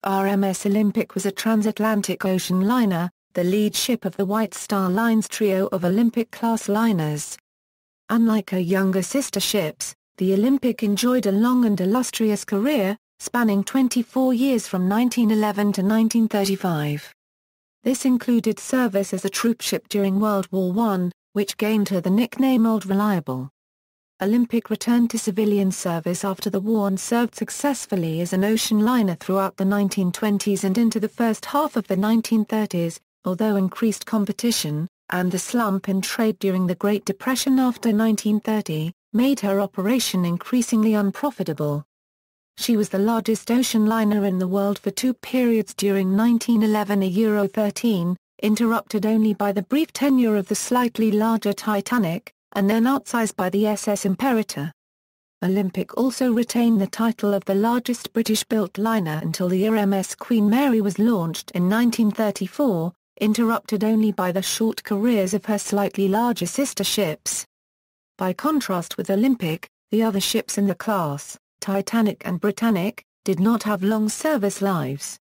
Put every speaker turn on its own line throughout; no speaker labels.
RMS Olympic was a transatlantic ocean liner, the lead ship of the White Star Line's trio of Olympic-class liners. Unlike her younger sister ships, the Olympic enjoyed a long and illustrious career, spanning 24 years from 1911 to 1935. This included service as a troopship during World War I, which gained her the nickname Old Reliable. Olympic returned to civilian service after the war and served successfully as an ocean liner throughout the 1920s and into the first half of the 1930s, although increased competition, and the slump in trade during the Great Depression after 1930, made her operation increasingly unprofitable. She was the largest ocean liner in the world for two periods during 1911, a Euro 13, interrupted only by the brief tenure of the slightly larger Titanic, and then outsized by the SS Imperator. Olympic also retained the title of the largest British-built liner until the RMS Queen Mary was launched in 1934, interrupted only by the short careers of her slightly larger sister ships. By contrast with Olympic, the other ships in the class, Titanic and Britannic, did not have long service lives.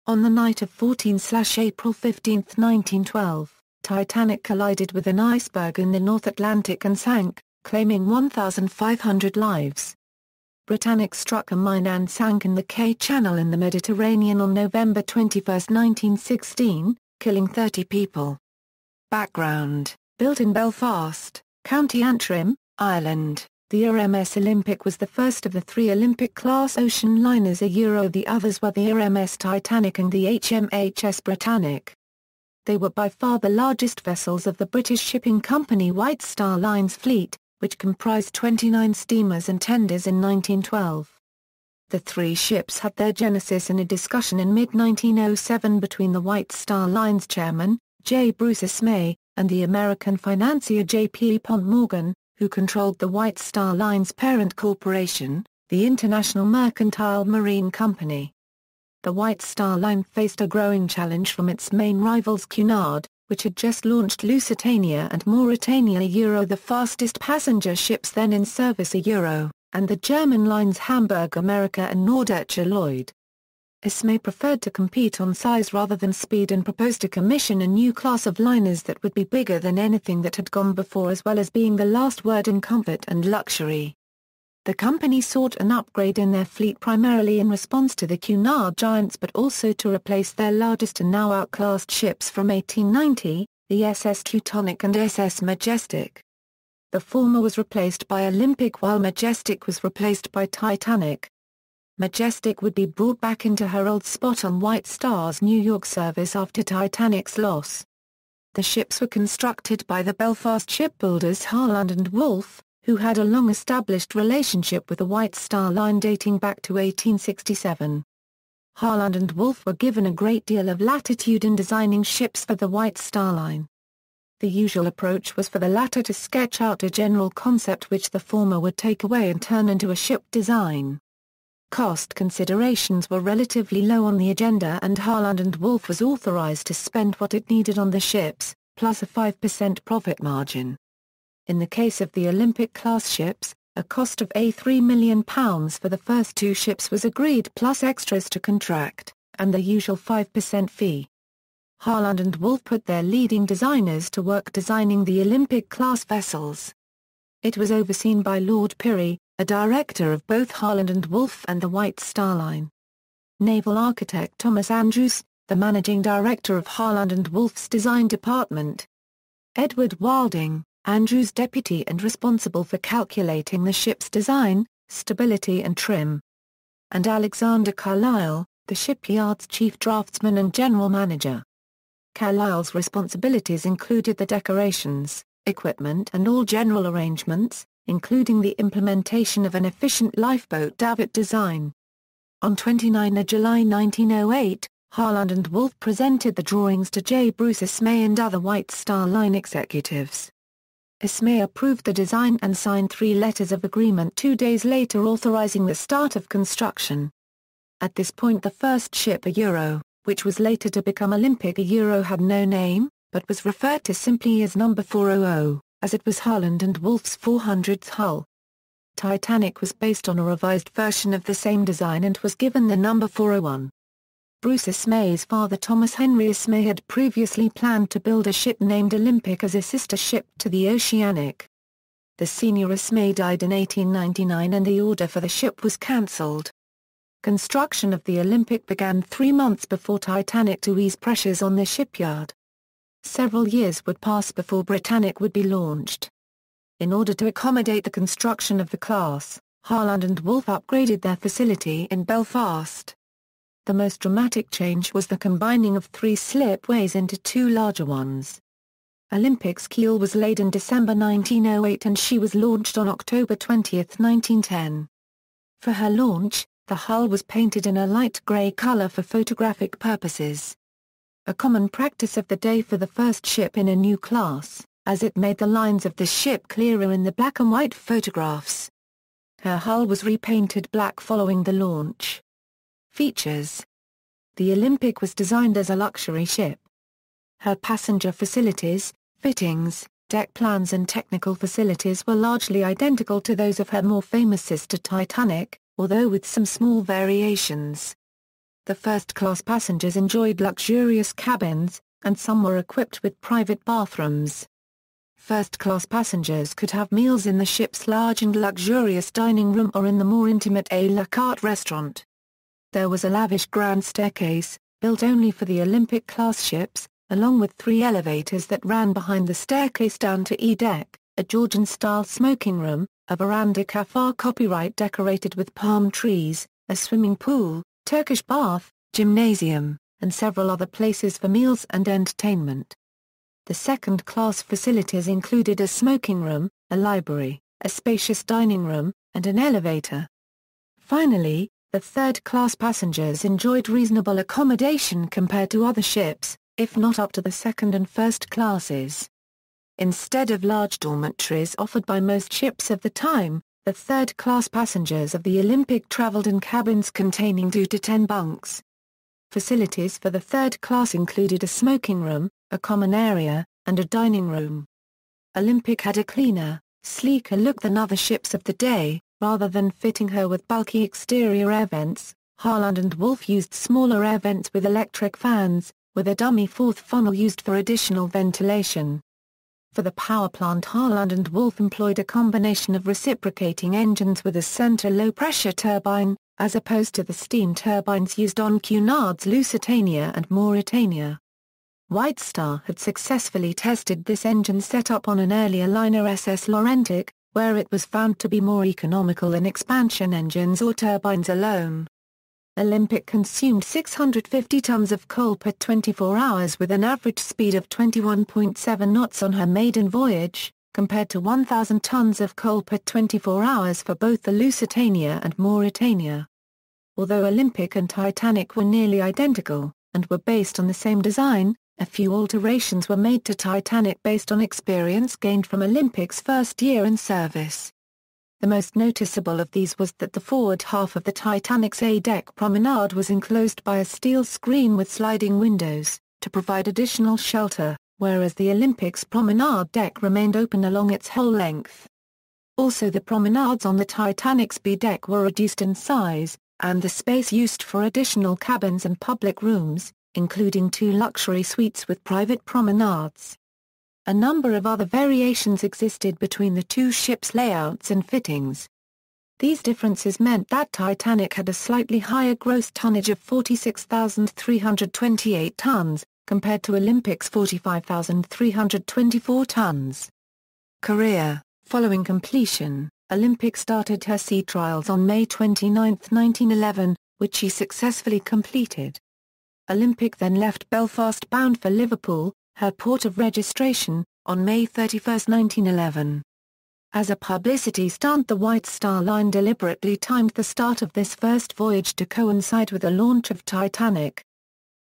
On the night of 14/April 15, 1912, Titanic collided with an iceberg in the North Atlantic and sank, claiming 1,500 lives. Britannic struck a mine and sank in the K Channel in the Mediterranean on November 21, 1916, killing 30 people. Background: built in Belfast, County Antrim, Ireland, the RMS Olympic was the first of the three Olympic-class ocean liners. The others were the RMS Titanic and the HMS Britannic. They were by far the largest vessels of the British shipping company White Star Line's fleet, which comprised 29 steamers and tenders in 1912. The three ships had their genesis in a discussion in mid-1907 between the White Star Line's chairman, J. Bruce Ismay, and the American financier J. P. Pont Morgan, who controlled the White Star Line's parent corporation, the International Mercantile Marine Company. The White Star Line faced a growing challenge from its main rivals Cunard, which had just launched Lusitania and Mauretania, the fastest passenger ships then in service, and the German lines Hamburg America and Norddeutscher Lloyd. Ismay preferred to compete on size rather than speed and proposed to commission a new class of liners that would be bigger than anything that had gone before, as well as being the last word in comfort and luxury. The company sought an upgrade in their fleet primarily in response to the Cunard giants, but also to replace their largest and now outclassed ships from 1890, the SS Teutonic and SS Majestic. The former was replaced by Olympic while Majestic was replaced by Titanic. Majestic would be brought back into her old spot on White Star's New York service after Titanic's loss. The ships were constructed by the Belfast shipbuilders Harland and Wolff, who had a long-established relationship with the White Star Line dating back to 1867. Harland and Wolff were given a great deal of latitude in designing ships for the White Star Line. The usual approach was for the latter to sketch out a general concept which the former would take away and turn into a ship design. Cost considerations were relatively low on the agenda, and Harland and Wolff was authorized to spend what it needed on the ships, plus a 5% profit margin. In the case of the Olympic-class ships, a cost of £3 million for the first two ships was agreed, plus extras to contract, and the usual 5% fee. Harland and Wolff put their leading designers to work designing the Olympic-class vessels. It was overseen by Lord Pirrie, a director of both Harland and Wolff and the White Star Line. Naval architect Thomas Andrews, the managing director of Harland and Wolff's design department. Edward Wilding, Andrews' deputy and responsible for calculating the ship's design, stability and trim. And Alexander Carlisle, the shipyard's chief draftsman and general manager. Carlisle's responsibilities included the decorations, equipment and all general arrangements, including the implementation of an efficient lifeboat davit design. On 29 July 1908, Harland and Wolff presented the drawings to J. Bruce Ismay and other White Star Line executives. Ismay approved the design and signed 3 letters of agreement 2 days later authorizing the start of construction. At this point the first ship, which was later to become Olympic, had no name, but was referred to simply as No. 400, as it was Harland and Wolff's 400th hull. Titanic was based on a revised version of the same design and was given the No. 401. Bruce Ismay's father Thomas Henry Ismay had previously planned to build a ship named Olympic as a sister ship to the Oceanic. The senior Ismay died in 1899 and the order for the ship was cancelled. Construction of the Olympic began 3 months before Titanic to ease pressures on the shipyard. Several years would pass before Britannic would be launched. In order to accommodate the construction of the class, Harland and Wolff upgraded their facility in Belfast. The most dramatic change was the combining of 3 slipways into 2 larger ones. Olympic's keel was laid in December 1908 and she was launched on October 20, 1910. For her launch, the hull was painted in a light grey colour for photographic purposes. A common practice of the day for the first ship in a new class, as it made the lines of the ship clearer in the black and white photographs. Her hull was repainted black following the launch. Features: the Olympic was designed as a luxury ship. Her passenger facilities, fittings, deck plans and technical facilities were largely identical to those of her more famous sister Titanic, although with some small variations. The first-class passengers enjoyed luxurious cabins, and some were equipped with private bathrooms. First-class passengers could have meals in the ship's large and luxurious dining room or in the more intimate à la carte restaurant. There was a lavish grand staircase, built only for the Olympic-class ships, along with 3 elevators that ran behind the staircase down to E-deck, a Georgian-style smoking room, a veranda café copyright decorated with palm trees, a swimming pool, Turkish bath, gymnasium, and several other places for meals and entertainment. The second-class facilities included a smoking room, a library, a spacious dining room, and an elevator. Finally, the third-class passengers enjoyed reasonable accommodation compared to other ships, if not up to the second and first classes. Instead of large dormitories offered by most ships of the time, the third-class passengers of the Olympic traveled in cabins containing 2 to 10 bunks. Facilities for the third class included a smoking room, a common area, and a dining room. Olympic had a cleaner, sleeker look than other ships of the day. Rather than fitting her with bulky exterior air vents, Harland and Wolff used smaller air vents with electric fans, with a dummy 4th funnel used for additional ventilation. For the power plant, Harland and Wolff employed a combination of reciprocating engines with a center low-pressure turbine, as opposed to the steam turbines used on Cunard's Lusitania and Mauretania. White Star had successfully tested this engine setup on an earlier liner SS Laurentic, where it was found to be more economical than expansion engines or turbines alone. Olympic consumed 650 tons of coal per 24 hours with an average speed of 21.7 knots on her maiden voyage, compared to 1,000 tons of coal per 24 hours for both the Lusitania and Mauretania. Although Olympic and Titanic were nearly identical, and were based on the same design, a few alterations were made to Titanic based on experience gained from Olympic's first year in service. The most noticeable of these was that the forward half of the Titanic's A-deck promenade was enclosed by a steel screen with sliding windows, to provide additional shelter, whereas the Olympic's promenade deck remained open along its whole length. Also, the promenades on the Titanic's B-deck were reduced in size, and the space used for additional cabins and public rooms, including 2 luxury suites with private promenades. A number of other variations existed between the 2 ships' layouts and fittings. These differences meant that Titanic had a slightly higher gross tonnage of 46,328 tons, compared to Olympic's 45,324 tons. Career: following completion, Olympic started her sea trials on May 29, 1911, which she successfully completed. Olympic then left Belfast bound for Liverpool, her port of registration, on May 31, 1911. As a publicity stunt, the White Star Line deliberately timed the start of this first voyage to coincide with the launch of Titanic.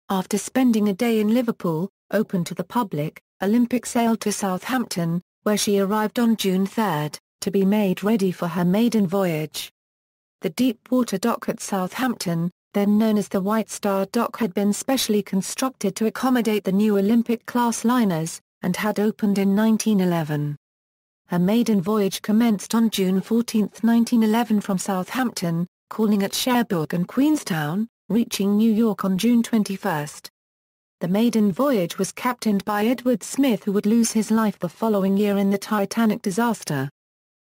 After spending a day in Liverpool, open to the public, Olympic sailed to Southampton, where she arrived on June 3, to be made ready for her maiden voyage. The deep-water dock at Southampton, then known as the White Star Dock, had been specially constructed to accommodate the new Olympic-class liners, and had opened in 1911. Her maiden voyage commenced on June 14, 1911 from Southampton, calling at Cherbourg and Queenstown, reaching New York on June 21. The Maiden Voyage was captained by Edward Smith, who would lose his life the following year in the Titanic disaster.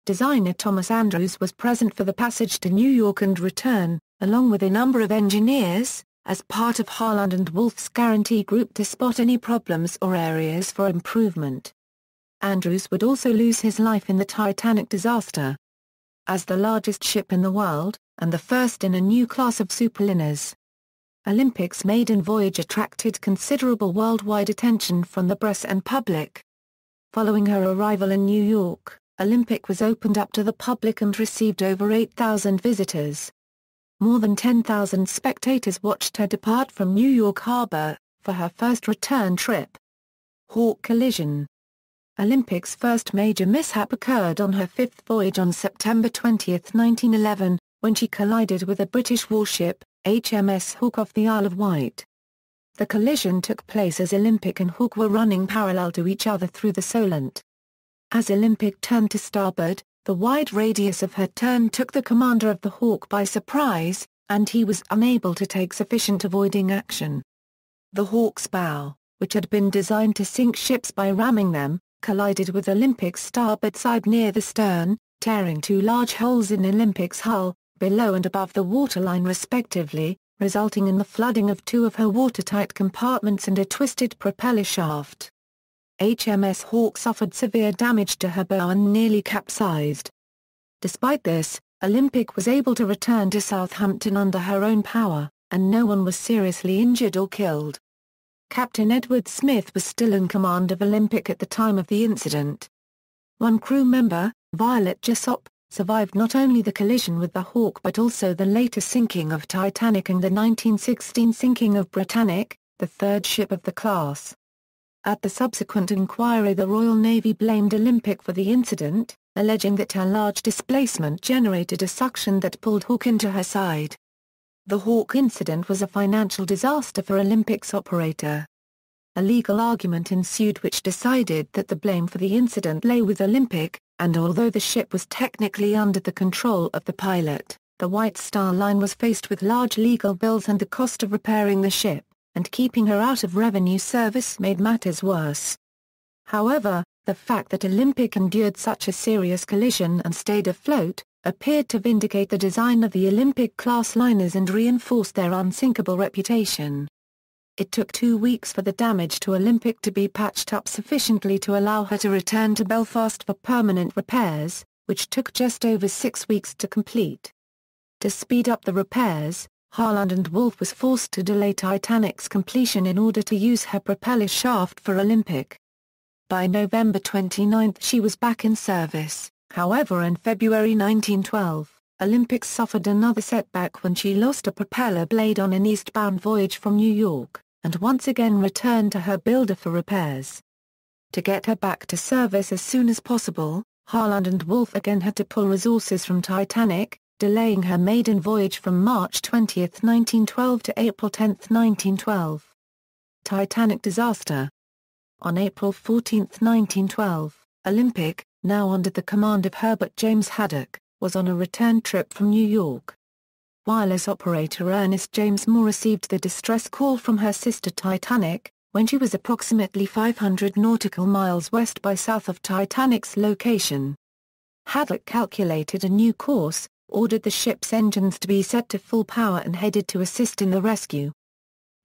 Designer Thomas Andrews was present for the passage to New York and return, along with a number of engineers, as part of Harland and Wolff's guarantee group to spot any problems or areas for improvement. Andrews would also lose his life in the Titanic disaster. As the largest ship in the world, and the first in a new class of superliners, Olympic's maiden voyage attracted considerable worldwide attention from the press and public. Following her arrival in New York, Olympic was opened up to the public and received over 8,000 visitors. More than 10,000 spectators watched her depart from New York Harbor, for her first return trip. Hawke collision. Olympic's first major mishap occurred on her fifth voyage on September 20, 1911, when she collided with a British warship, HMS Hawke off the Isle of Wight. The collision took place as Olympic and Hawke were running parallel to each other through the Solent. As Olympic turned to starboard, the wide radius of her turn took the commander of the Hawke by surprise, and he was unable to take sufficient avoiding action. The Hawke's bow, which had been designed to sink ships by ramming them, collided with Olympic's starboard side near the stern, tearing two large holes in Olympic's hull, below and above the waterline respectively, resulting in the flooding of two of her watertight compartments and a twisted propeller shaft. HMS Hawke suffered severe damage to her bow and nearly capsized. Despite this, Olympic was able to return to Southampton under her own power, and no one was seriously injured or killed. Captain Edward Smith was still in command of Olympic at the time of the incident. One crew member, Violet Jessop, survived not only the collision with the Hawke but also the later sinking of Titanic and the 1916 sinking of Britannic, the third ship of the class. At the subsequent inquiry, the Royal Navy blamed Olympic for the incident, alleging that her large displacement generated a suction that pulled Hawke into her side. The Hawke incident was a financial disaster for Olympic's operator. A legal argument ensued which decided that the blame for the incident lay with Olympic, and although the ship was technically under the control of the pilot, the White Star Line was faced with large legal bills and the cost of repairing the ship, and keeping her out of revenue service made matters worse. However, the fact that Olympic endured such a serious collision and stayed afloat, appeared to vindicate the design of the Olympic-class liners and reinforce their unsinkable reputation. It took 2 weeks for the damage to Olympic to be patched up sufficiently to allow her to return to Belfast for permanent repairs, which took just over 6 weeks to complete. To speed up the repairs, Harland and Wolff was forced to delay Titanic's completion in order to use her propeller shaft for Olympic. By November 29 she was back in service, however in February 1912, Olympic suffered another setback when she lost a propeller blade on an eastbound voyage from New York, and once again returned to her builder for repairs. To get her back to service as soon as possible, Harland and Wolff again had to pull resources from Titanic, delaying her maiden voyage from March 20, 1912 to April 10, 1912. Titanic disaster. On April 14, 1912, Olympic, now under the command of Herbert James Haddock, was on a return trip from New York. Wireless operator Ernest James Moore received the distress call from her sister Titanic, when she was approximately 500 nautical miles west by south of Titanic's location. Haddock calculated a new course, ordered the ship's engines to be set to full power and headed to assist in the rescue.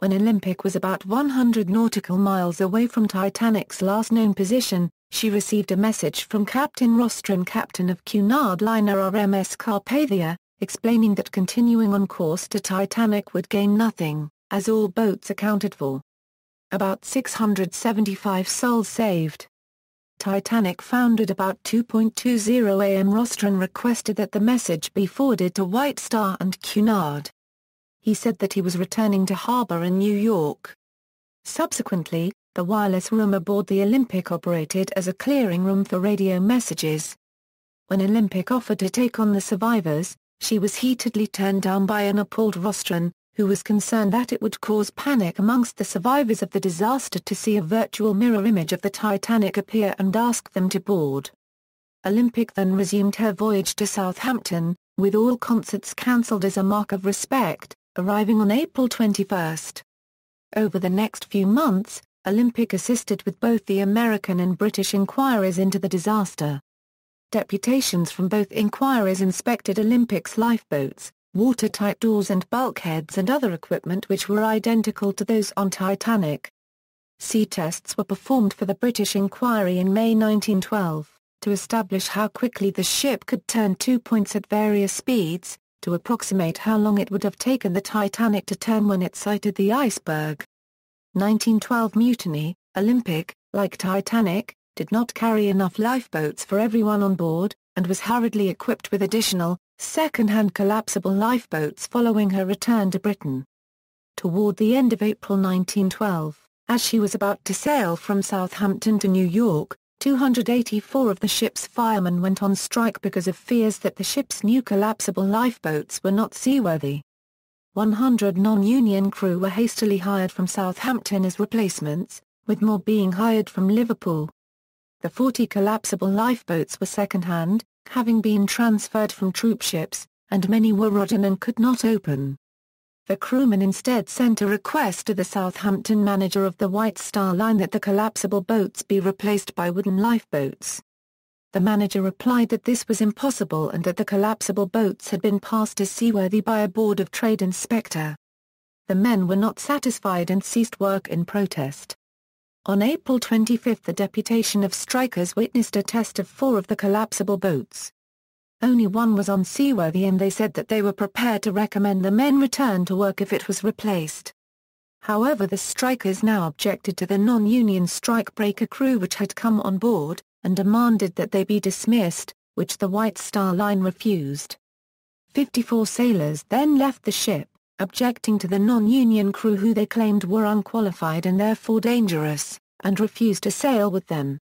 When Olympic was about 100 nautical miles away from Titanic's last known position, she received a message from Captain Rostron, captain of Cunard liner RMS Carpathia, explaining that continuing on course to Titanic would gain nothing, as all boats accounted for. About 675 souls saved. Titanic foundered about 2:20 a.m. Rostron requested that the message be forwarded to White Star and Cunard. He said that he was returning to harbor in New York. Subsequently, the wireless room aboard the Olympic operated as a clearing room for radio messages. When Olympic offered to take on the survivors, she was heatedly turned down by an appalled Rostron, who was concerned that it would cause panic amongst the survivors of the disaster to see a virtual mirror image of the Titanic appear and ask them to board. Olympic then resumed her voyage to Southampton, with all concerts cancelled as a mark of respect, arriving on April 21. Over the next few months, Olympic assisted with both the American and British inquiries into the disaster. Deputations from both inquiries inspected Olympic's lifeboats, watertight doors and bulkheads and other equipment which were identical to those on Titanic. Sea tests were performed for the British inquiry in May 1912, to establish how quickly the ship could turn 2 points at various speeds, to approximate how long it would have taken the Titanic to turn when it sighted the iceberg. 1912 mutiny. Olympic, like Titanic, did not carry enough lifeboats for everyone on board, and was hurriedly equipped with additional, second-hand collapsible lifeboats following her return to Britain. Toward the end of April 1912, as she was about to sail from Southampton to New York, 284 of the ship's firemen went on strike because of fears that the ship's new collapsible lifeboats were not seaworthy. 100 non-union crew were hastily hired from Southampton as replacements, with more being hired from Liverpool. The 40 collapsible lifeboats were second-hand, having been transferred from troopships, and many were rotten and could not open. The crewmen instead sent a request to the Southampton manager of the White Star Line that the collapsible boats be replaced by wooden lifeboats. The manager replied that this was impossible and that the collapsible boats had been passed as seaworthy by a Board of Trade inspector. The men were not satisfied and ceased work in protest. On April 25 the deputation of strikers witnessed a test of 4 of the collapsible boats. Only one was unseaworthy and they said that they were prepared to recommend the men return to work if it was replaced. However, the strikers now objected to the non-union strike-breaker crew which had come on board, and demanded that they be dismissed, which the White Star Line refused. 54 sailors then left the ship, objecting to the non-union crew who they claimed were unqualified and therefore dangerous, and refused to sail with them.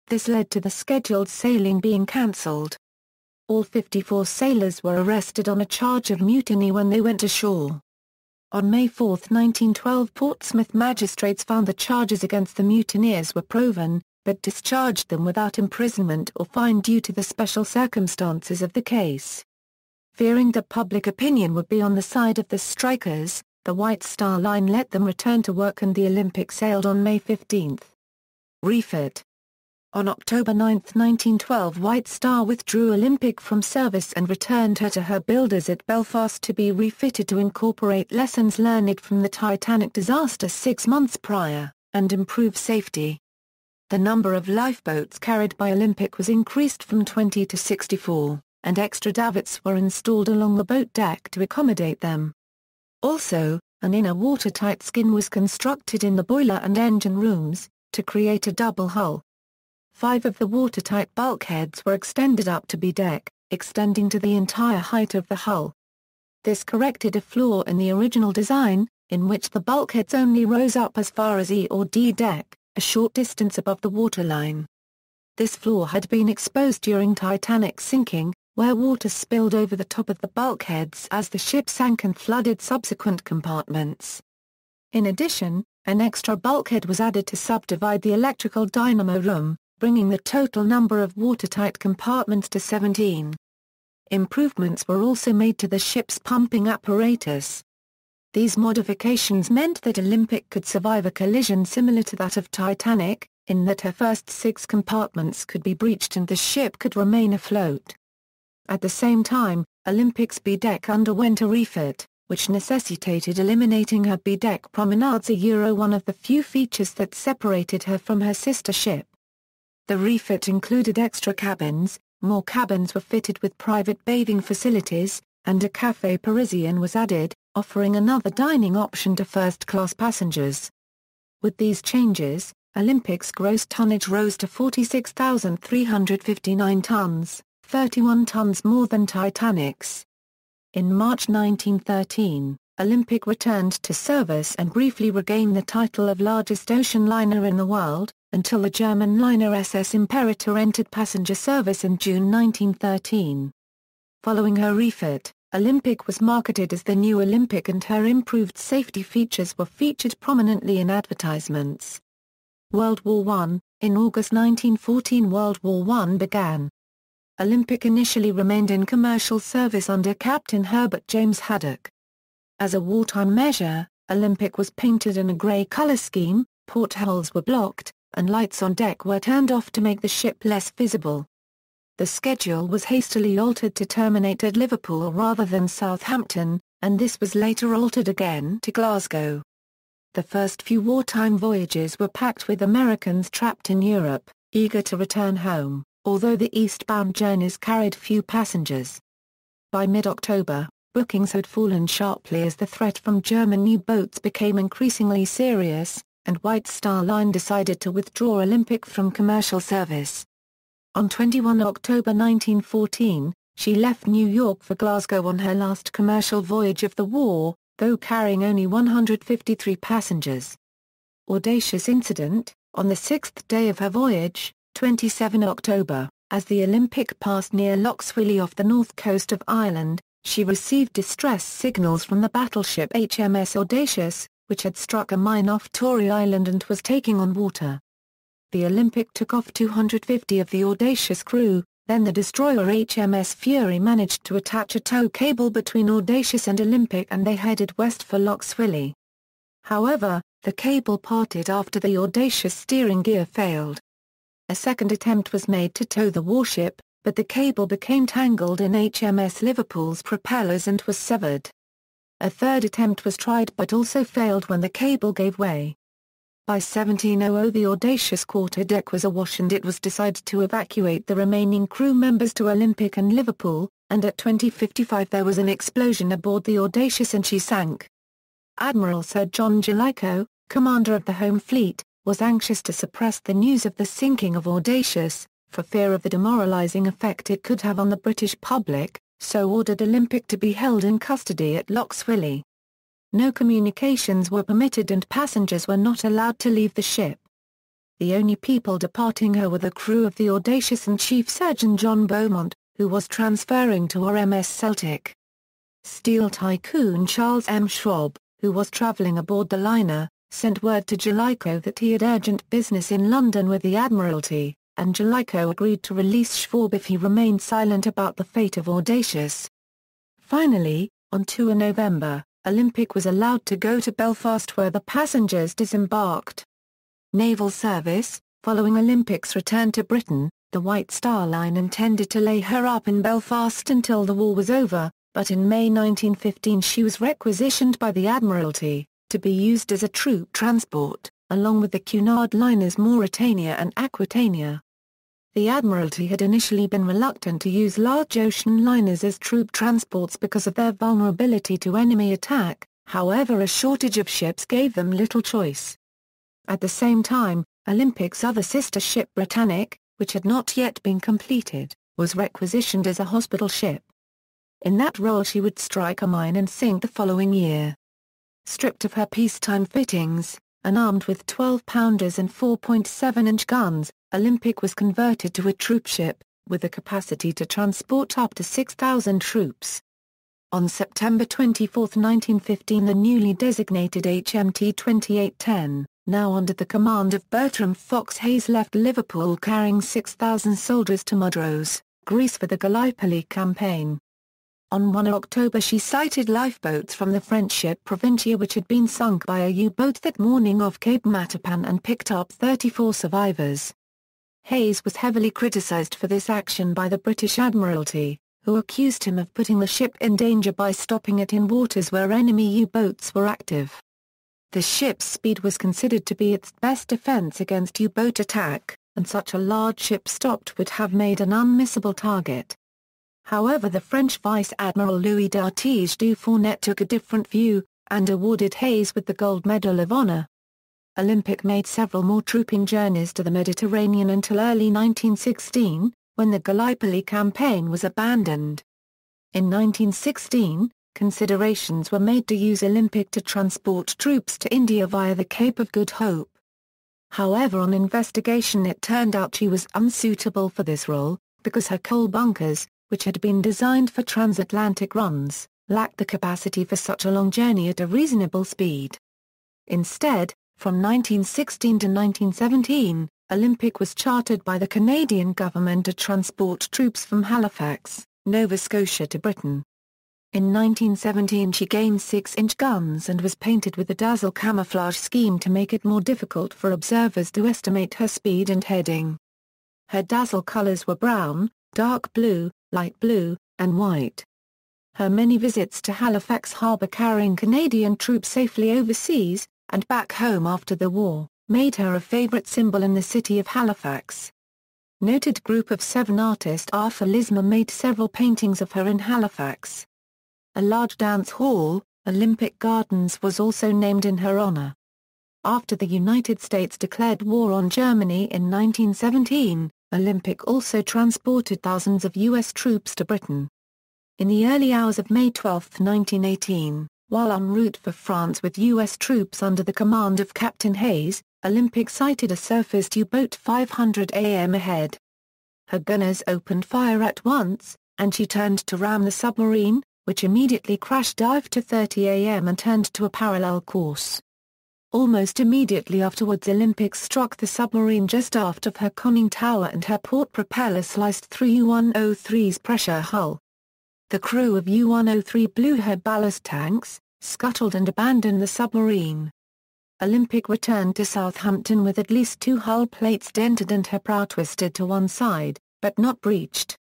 This led to the scheduled sailing being cancelled. All 54 sailors were arrested on a charge of mutiny when they went ashore. On May 4, 1912 Portsmouth magistrates found the charges against the mutineers were proven, but discharged them without imprisonment or fine due to the special circumstances of the case. Fearing that public opinion would be on the side of the strikers, the White Star Line let them return to work and the Olympic sailed on May 15. Refit. On October 9, 1912 White Star withdrew Olympic from service and returned her to her builders at Belfast to be refitted to incorporate lessons learned from the Titanic disaster 6 months prior, and improve safety. The number of lifeboats carried by Olympic was increased from 20 to 64, and extra davits were installed along the boat deck to accommodate them. Also, an inner watertight skin was constructed in the boiler and engine rooms, to create a double hull. 5 of the watertight bulkheads were extended up to B-deck, extending to the entire height of the hull. This corrected a flaw in the original design, in which the bulkheads only rose up as far as E or D deck, a short distance above the waterline. This flaw had been exposed during Titanic's sinking, where water spilled over the top of the bulkheads as the ship sank and flooded subsequent compartments. In addition, an extra bulkhead was added to subdivide the electrical dynamo room, bringing the total number of watertight compartments to 17. Improvements were also made to the ship's pumping apparatus. These modifications meant that Olympic could survive a collision similar to that of Titanic, in that her first 6 compartments could be breached and the ship could remain afloat. At the same time, Olympic's B-deck underwent a refit, which necessitated eliminating her B-deck promenades, one of the few features that separated her from her sister ship. The refit included extra cabins, more cabins were fitted with private bathing facilities, and a café Parisien was added, offering another dining option to first-class passengers. With these changes, Olympic's gross tonnage rose to 46,359 tons, 31 tons more than Titanic's. In March 1913, Olympic returned to service and briefly regained the title of largest ocean liner in the world, until the German liner SS Imperator entered passenger service in June 1913. Following her refit, Olympic was marketed as the new Olympic and her improved safety features were featured prominently in advertisements. World War I. In August 1914 World War I began. Olympic initially remained in commercial service under Captain Herbert James Haddock. As a wartime measure, Olympic was painted in a grey colour scheme, portholes were blocked, and lights on deck were turned off to make the ship less visible. The schedule was hastily altered to terminate at Liverpool rather than Southampton, and this was later altered again to Glasgow. The first few wartime voyages were packed with Americans trapped in Europe, eager to return home, although the eastbound journeys carried few passengers. By mid-October, bookings had fallen sharply as the threat from German U-boats became increasingly serious, and White Star Line decided to withdraw Olympic from commercial service. On 21 October 1914, she left New York for Glasgow on her last commercial voyage of the war, though carrying only 153 passengers. Audacious incident: on the sixth day of her voyage, 27 October, as the Olympic passed near Lough Swilly off the north coast of Ireland, she received distress signals from the battleship HMS Audacious, which had struck a mine off Tory Island and was taking on water. The Olympic took off 250 of the Audacious crew, then the destroyer HMS Fury managed to attach a tow cable between Audacious and Olympic and they headed west for Lough Swilly. However, the cable parted after the Audacious steering gear failed. A second attempt was made to tow the warship, but the cable became tangled in HMS Liverpool's propellers and was severed. A third attempt was tried but also failed when the cable gave way. By 1700 the Audacious quarterdeck was awash and it was decided to evacuate the remaining crew members to Olympic and Liverpool, and at 20:55 there was an explosion aboard the Audacious and she sank. Admiral Sir John Jellicoe, commander of the Home Fleet, was anxious to suppress the news of the sinking of Audacious, for fear of the demoralizing effect it could have on the British public, so ordered Olympic to be held in custody at Lough Swilly. No communications were permitted and passengers were not allowed to leave the ship. The only people departing her were the crew of the Audacious and Chief Surgeon John Beaumont, who was transferring to RMS Celtic. Steel tycoon Charles M. Schwab, who was travelling aboard the liner, sent word to Jellicoe that he had urgent business in London with the Admiralty, and Jellicoe agreed to release Schwab if he remained silent about the fate of Audacious. Finally, on 2 November, Olympic was allowed to go to Belfast where the passengers disembarked. Naval service: following Olympic's return to Britain, the White Star Line intended to lay her up in Belfast until the war was over, but in May 1915 she was requisitioned by the Admiralty, to be used as a troop transport, along with the Cunard liners Mauretania and Aquitania. The Admiralty had initially been reluctant to use large ocean liners as troop transports because of their vulnerability to enemy attack, however a shortage of ships gave them little choice. At the same time, Olympic's other sister ship Britannic, which had not yet been completed, was requisitioned as a hospital ship. In that role she would strike a mine and sink the following year. Stripped of her peacetime fittings, and armed with 12-pounders and 4.7-inch guns, Olympic was converted to a troopship, with the capacity to transport up to 6,000 troops. On September 24, 1915 the newly designated HMT 2810, now under the command of Bertram Fox Hayes, left Liverpool carrying 6,000 soldiers to Mudros, Greece for the Gallipoli campaign. On 1 October she sighted lifeboats from the French ship Provincia which had been sunk by a U-boat that morning off Cape Matapan and picked up 34 survivors. Hayes was heavily criticised for this action by the British Admiralty, who accused him of putting the ship in danger by stopping it in waters where enemy U-boats were active. The ship's speed was considered to be its best defence against U-boat attack, and such a large ship stopped would have made an unmissable target. However, the French Vice Admiral Louis d'Artigue du Fournet took a different view, and awarded Hayes with the Gold Medal of Honor. Olympic made several more trooping journeys to the Mediterranean until early 1916, when the Gallipoli campaign was abandoned. In 1916, considerations were made to use Olympic to transport troops to India via the Cape of Good Hope. However, on investigation it turned out she was unsuitable for this role, because her coal bunkers, which had been designed for transatlantic runs, lacked the capacity for such a long journey at a reasonable speed. Instead, from 1916 to 1917, Olympic was chartered by the Canadian government to transport troops from Halifax, Nova Scotia to Britain. In 1917 she gained 6-inch guns and was painted with a dazzle camouflage scheme to make it more difficult for observers to estimate her speed and heading. Her dazzle colors were brown, dark blue, light blue, and white. Her many visits to Halifax Harbour carrying Canadian troops safely overseas, and back home after the war, made her a favorite symbol in the city of Halifax. Noted group of 7 artist Arthur Lismer made several paintings of her in Halifax. A large dance hall, Olympic Gardens, was also named in her honor. After the United States declared war on Germany in 1917, Olympic also transported thousands of U.S. troops to Britain. In the early hours of May 12, 1918, while en route for France with U.S. troops under the command of Captain Hayes, Olympic sighted a surfaced U-boat 500 am ahead. Her gunners opened fire at once, and she turned to ram the submarine, which immediately crash-dived to 30 am and turned to a parallel course. Almost immediately afterwards Olympic struck the submarine just aft of her conning tower and her port propeller sliced through U-103's pressure hull. The crew of U-103 blew her ballast tanks, scuttled and abandoned the submarine. Olympic returned to Southampton with at least 2 hull plates dented and her prow twisted to one side, but not breached.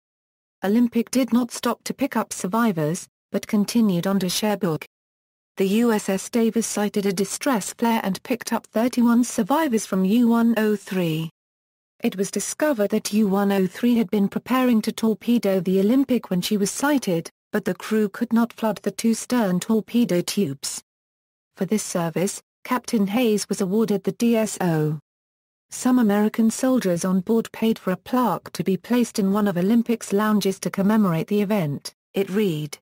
Olympic did not stop to pick up survivors, but continued on to Cherbourg. The USS Davis sighted a distress flare and picked up 31 survivors from U-103. It was discovered that U-103 had been preparing to torpedo the Olympic when she was sighted, but the crew could not flood the 2 stern torpedo tubes. For this service, Captain Hayes was awarded the DSO. Some American soldiers on board paid for a plaque to be placed in one of Olympic's lounges to commemorate the event. It read,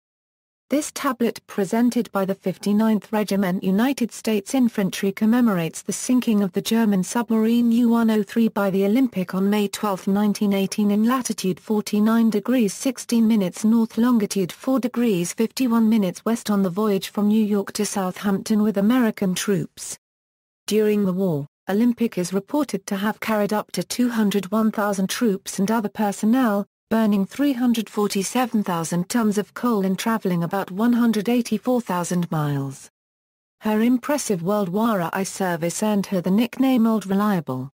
"This tablet presented by the 59th Regiment United States Infantry commemorates the sinking of the German submarine U-103 by the Olympic on May 12, 1918 in latitude 49 degrees 16 minutes north, longitude 4 degrees 51 minutes west on the voyage from New York to Southampton with American troops." During the war, Olympic is reported to have carried up to 201,000 troops and other personnel, burning 347,000 tons of coal and traveling about 184,000 miles. Her impressive World War I service earned her the nickname Old Reliable.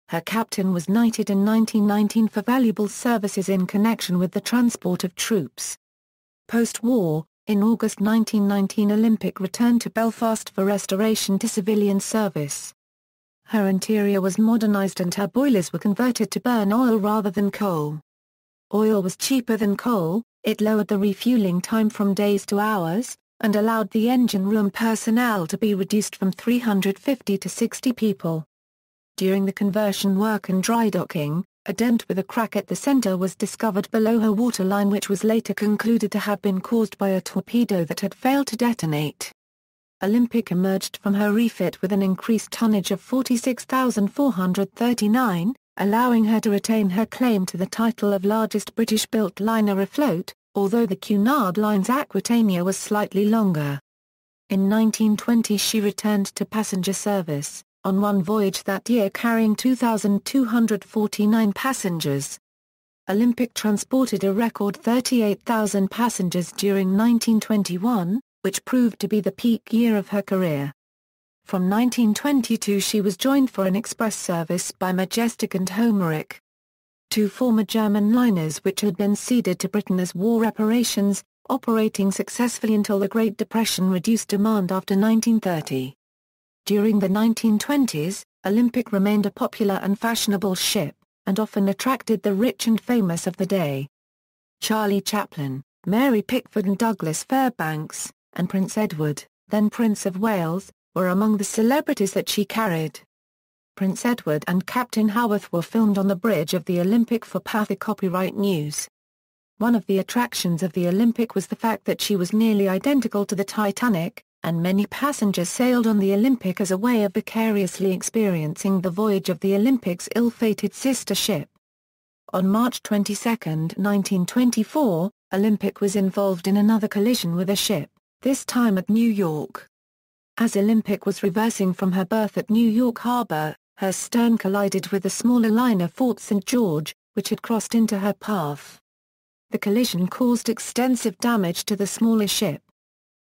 Her captain was knighted in 1919 for valuable services in connection with the transport of troops. Post-war, in August 1919 Olympic returned to Belfast for restoration to civilian service. Her interior was modernized and her boilers were converted to burn oil rather than coal. Oil was cheaper than coal, it lowered the refueling time from days to hours, and allowed the engine room personnel to be reduced from 350 to 60 people. During the conversion work and dry docking, a dent with a crack at the center was discovered below her waterline, which was later concluded to have been caused by a torpedo that had failed to detonate. Olympic emerged from her refit with an increased tonnage of 46,439, allowing her to retain her claim to the title of largest British-built liner afloat, although the Cunard Line's Aquitania was slightly longer. In 1920 she returned to passenger service, on one voyage that year carrying 2,249 passengers. Olympic transported a record 38,000 passengers during 1921, which proved to be the peak year of her career. From 1922 she was joined for an express service by Majestic and Homeric, 2 former German liners which had been ceded to Britain as war reparations, operating successfully until the Great Depression reduced demand after 1930. During the 1920s, Olympic remained a popular and fashionable ship, and often attracted the rich and famous of the day. Charlie Chaplin, Mary Pickford and Douglas Fairbanks, and Prince Edward, then Prince of Wales, were among the celebrities that she carried. Prince Edward and Captain Howarth were filmed on the bridge of the Olympic for Pathy Copyright News. One of the attractions of the Olympic was the fact that she was nearly identical to the Titanic, and many passengers sailed on the Olympic as a way of vicariously experiencing the voyage of the Olympic's ill-fated sister ship. On March 22, 1924, Olympic was involved in another collision with a ship, this time at New York. As Olympic was reversing from her berth at New York Harbor, her stern collided with the smaller liner Fort St. George, which had crossed into her path. The collision caused extensive damage to the smaller ship.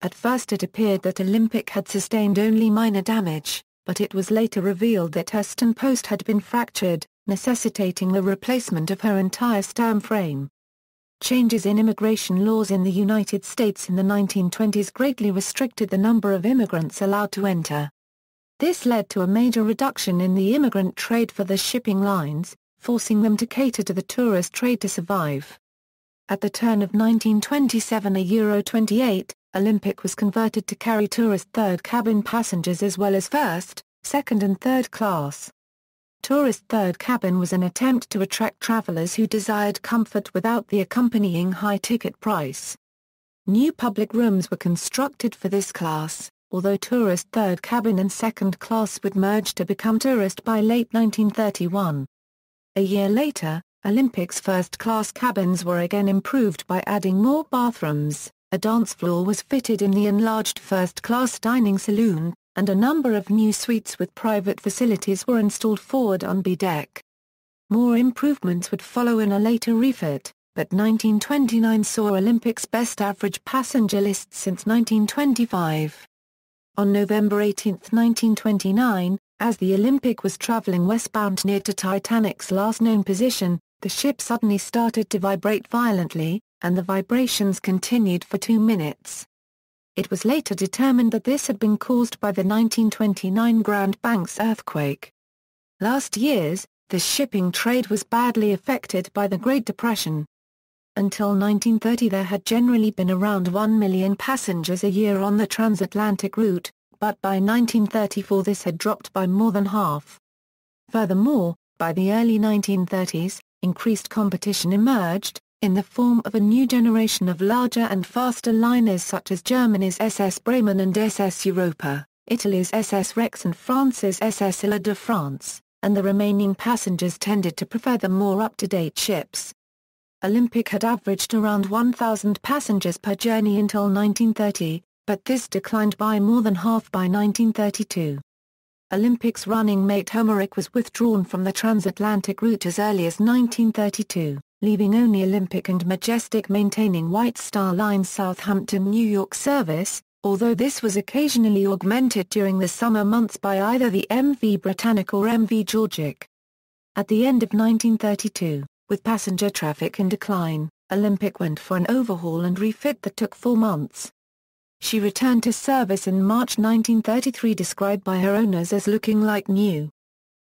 At first it appeared that Olympic had sustained only minor damage, but it was later revealed that her stern post had been fractured, necessitating the replacement of her entire stern frame. Changes in immigration laws in the United States in the 1920s greatly restricted the number of immigrants allowed to enter. This led to a major reduction in the immigrant trade for the shipping lines, forcing them to cater to the tourist trade to survive. At the turn of 1927 a Euro 28, Olympic was converted to carry tourist third cabin passengers as well as first, second and third class. Tourist third cabin was an attempt to attract travelers who desired comfort without the accompanying high ticket price. New public rooms were constructed for this class, although tourist third cabin and second class would merge to become tourist by late 1931. A year later, Olympic's first-class cabins were again improved by adding more bathrooms, a dance floor was fitted in the enlarged first-class dining saloon, and a number of new suites with private facilities were installed forward on B deck. More improvements would follow in a later refit, but 1929 saw Olympic's best average passenger list since 1925. On November 18, 1929, as the Olympic was traveling westbound near to Titanic's last known position, the ship suddenly started to vibrate violently, and the vibrations continued for 2 minutes. It was later determined that this had been caused by the 1929 Grand Banks earthquake. Last years, the shipping trade was badly affected by the Great Depression. Until 1930 there had generally been around 1 million passengers a year on the transatlantic route, but by 1934 this had dropped by more than half. Furthermore, by the early 1930s, increased competition emerged, in the form of a new generation of larger and faster liners such as Germany's SS Bremen and SS Europa, Italy's SS Rex and France's SS Ile de France, and the remaining passengers tended to prefer the more up-to-date ships. Olympic had averaged around 1,000 passengers per journey until 1930, but this declined by more than half by 1932. Olympic's running mate Homeric was withdrawn from the transatlantic route as early as 1932, leaving only Olympic and Majestic maintaining White Star Line's Southampton-New York service, although this was occasionally augmented during the summer months by either the MV Britannic or MV Georgic. At the end of 1932, with passenger traffic in decline, Olympic went for an overhaul and refit that took 4 months. She returned to service in March 1933, described by her owners as looking like new.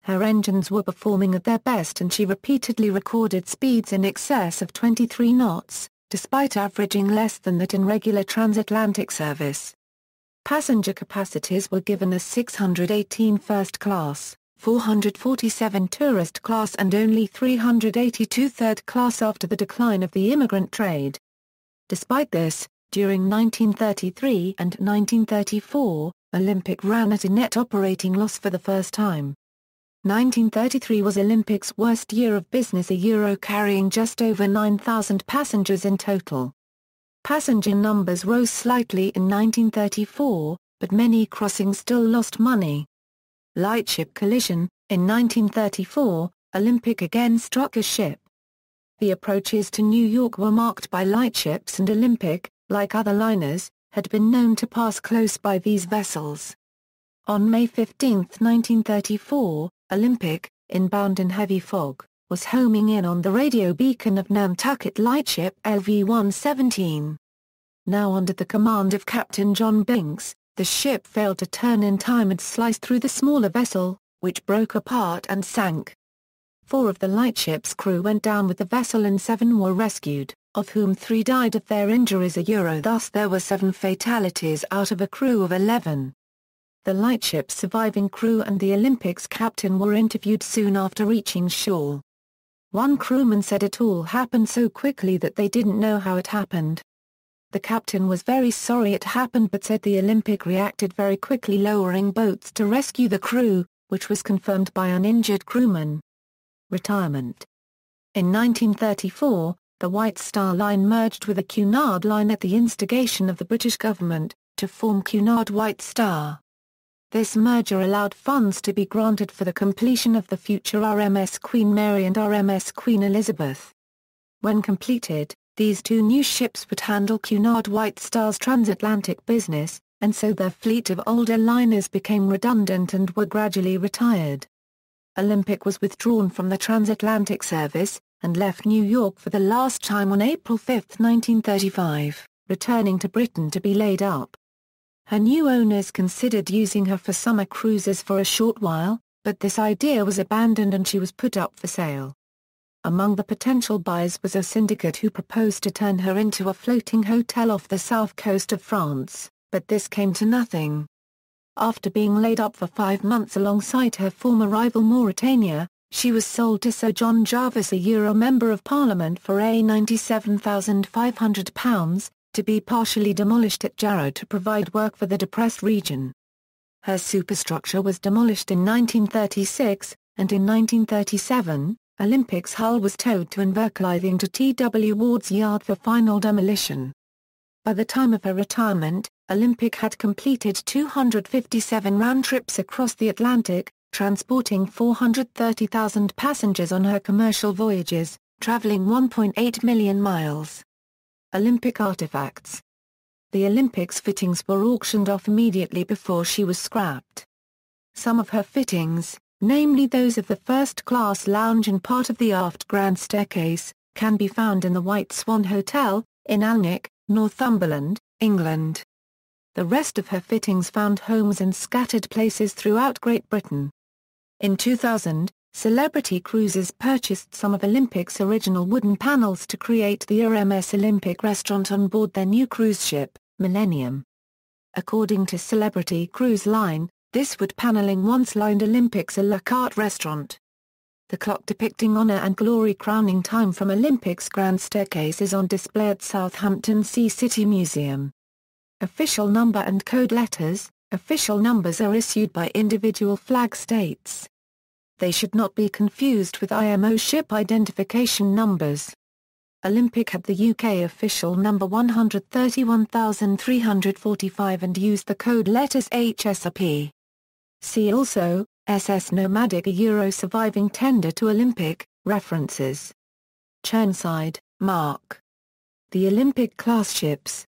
Her engines were performing at their best and she repeatedly recorded speeds in excess of 23 knots, despite averaging less than that in regular transatlantic service. Passenger capacities were given as 618 first class, 447 tourist class and only 382 third class after the decline of the immigrant trade. Despite this, during 1933 and 1934, Olympic ran at a net operating loss for the first time. 1933 was Olympic's worst year of business, a Euro carrying just over 9,000 passengers in total. Passenger numbers rose slightly in 1934, but many crossings still lost money. Lightship collision: in 1934, Olympic again struck a ship. The approaches to New York were marked by lightships and Olympic, like other liners, had been known to pass close by these vessels. On May 15, 1934, Olympic, inbound in heavy fog, was homing in on the radio beacon of Nantucket lightship LV-117. Now under the command of Captain John Binks, the ship failed to turn in time and sliced through the smaller vessel, which broke apart and sank. 4 of the lightship's crew went down with the vessel and 7 were rescued, of whom 3 died of their injuries a Euro. Thus there were 7 fatalities out of a crew of 11. The lightship's surviving crew and the Olympic's captain were interviewed soon after reaching shore. One crewman said it all happened so quickly that they didn't know how it happened. The captain was very sorry it happened but said the Olympic reacted very quickly, lowering boats to rescue the crew, which was confirmed by an injured crewman. Retirement. In 1934, the White Star Line merged with the Cunard Line at the instigation of the British government, to form Cunard White Star. This merger allowed funds to be granted for the completion of the future RMS Queen Mary and RMS Queen Elizabeth. When completed, These two new ships would handle Cunard White Star's transatlantic business, and so their fleet of older liners became redundant and were gradually retired. Olympic was withdrawn from the transatlantic service, and left New York for the last time on April 5, 1935, returning to Britain to be laid up. Her new owners considered using her for summer cruises for a short while, but this idea was abandoned and she was put up for sale. Among the potential buyers was a syndicate who proposed to turn her into a floating hotel off the south coast of France, but this came to nothing. After being laid up for 5 months alongside her former rival Mauretania, she was sold to Sir John Jervis, a Euro Member of Parliament, for £97,500, to be partially demolished at Jarrow to provide work for the depressed region. Her superstructure was demolished in 1936, and in 1937, Olympic's hull was towed to Inverclything to T.W. Ward's yard for final demolition. By the time of her retirement, Olympic had completed 257 round trips across the Atlantic, transporting 430,000 passengers on her commercial voyages, traveling 1.8 million miles. Olympic artifacts. The Olympic's fittings were auctioned off immediately before she was scrapped. Some of her fittings, namely those of the first-class lounge and part of the aft grand staircase, can be found in the White Swan Hotel, in Alnwick, Northumberland, England. The rest of her fittings found homes in scattered places throughout Great Britain. In 2000, Celebrity Cruises purchased some of Olympic's original wooden panels to create the RMS Olympic restaurant on board their new cruise ship, Millennium. According to Celebrity Cruise Line, this wood paneling once lined Olympic's a la carte restaurant. The clock depicting honor and glory crowning time from Olympic's grand staircase is on display at Southampton Sea City Museum. Official number and code letters. Official numbers are issued by individual flag states. They should not be confused with IMO ship identification numbers. Olympic had the UK official number 131,345 and used the code letters HSRP. See also, SS Nomadic, a Euro surviving tender to Olympic, references. Churnside, Mark. The Olympic class ships.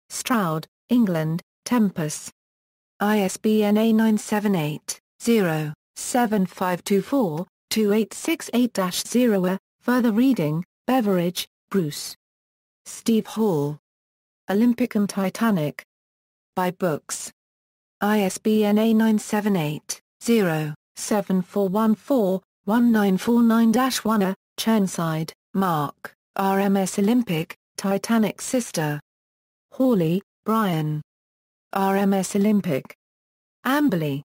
Stroud, England, Tempus. ISBN A978-0-7524-2868-0. Further reading, Beveridge, Bruce. Steve Hall. Olympic and Titanic. Buy books. ISBN A978-0-7414-1949-1. Churnside, Mark, RMS Olympic, Titanic Sister. Hawley, Brian. RMS Olympic. Amberley.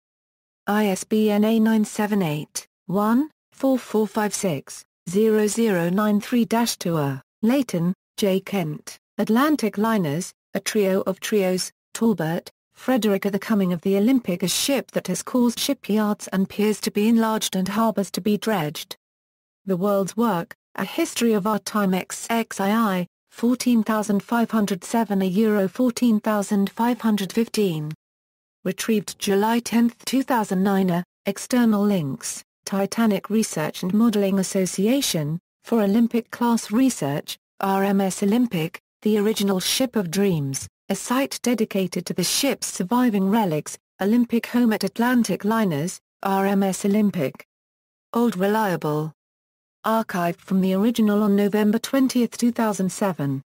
ISBN A978-1-4456-0093-2. Leighton, J. Kent, Atlantic Liners, A Trio of Trios, Talbot, Frederica. The Coming of the Olympic, a ship that has caused shipyards and piers to be enlarged and harbours to be dredged. The World's Work, A History of Our Time XXII, 14,507 Euro 14,515. Retrieved July 10, 2009. External links, Titanic Research and Modeling Association, for Olympic-class research, RMS Olympic, the original ship of dreams, a site dedicated to the ship's surviving relics, Olympic home at Atlantic Liners, RMS Olympic. Old Reliable. Archived from the original on November 20, 2007.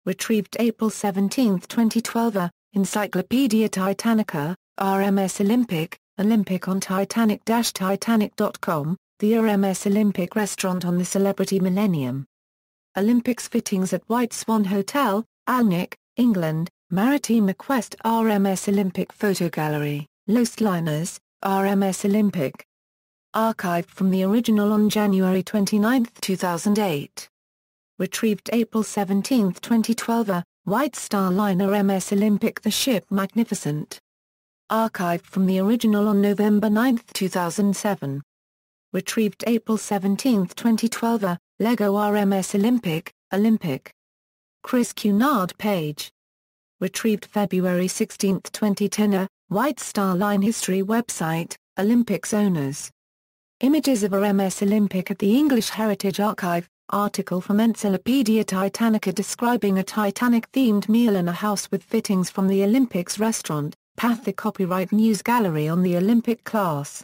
Retrieved April 17, 2012. Encyclopedia Titanica, RMS Olympic, Olympic on Titanic-Titanic.com, the RMS Olympic restaurant on the Celebrity Millennium. Olympics fittings at White Swan Hotel, Alnwick, England, Maritime Quest. RMS Olympic photo gallery, Lost Liners, RMS Olympic. Archived from the original on January 29, 2008. Retrieved April 17, 2012. White Star Liner MS Olympic. The ship Magnificent. Archived from the original on November 9, 2007. Retrieved April 17, 2012. Lego RMS Olympic, Olympic. Chris Cunard page. Retrieved February 16, 2010. White Star Line history website, Olympics owners. Images of RMS Olympic at the English Heritage Archive, Article from Encyclopedia Titanica describing a Titanic-themed meal in a house with fittings from the Olympics restaurant, Path. The Copyright News Gallery on the Olympic class.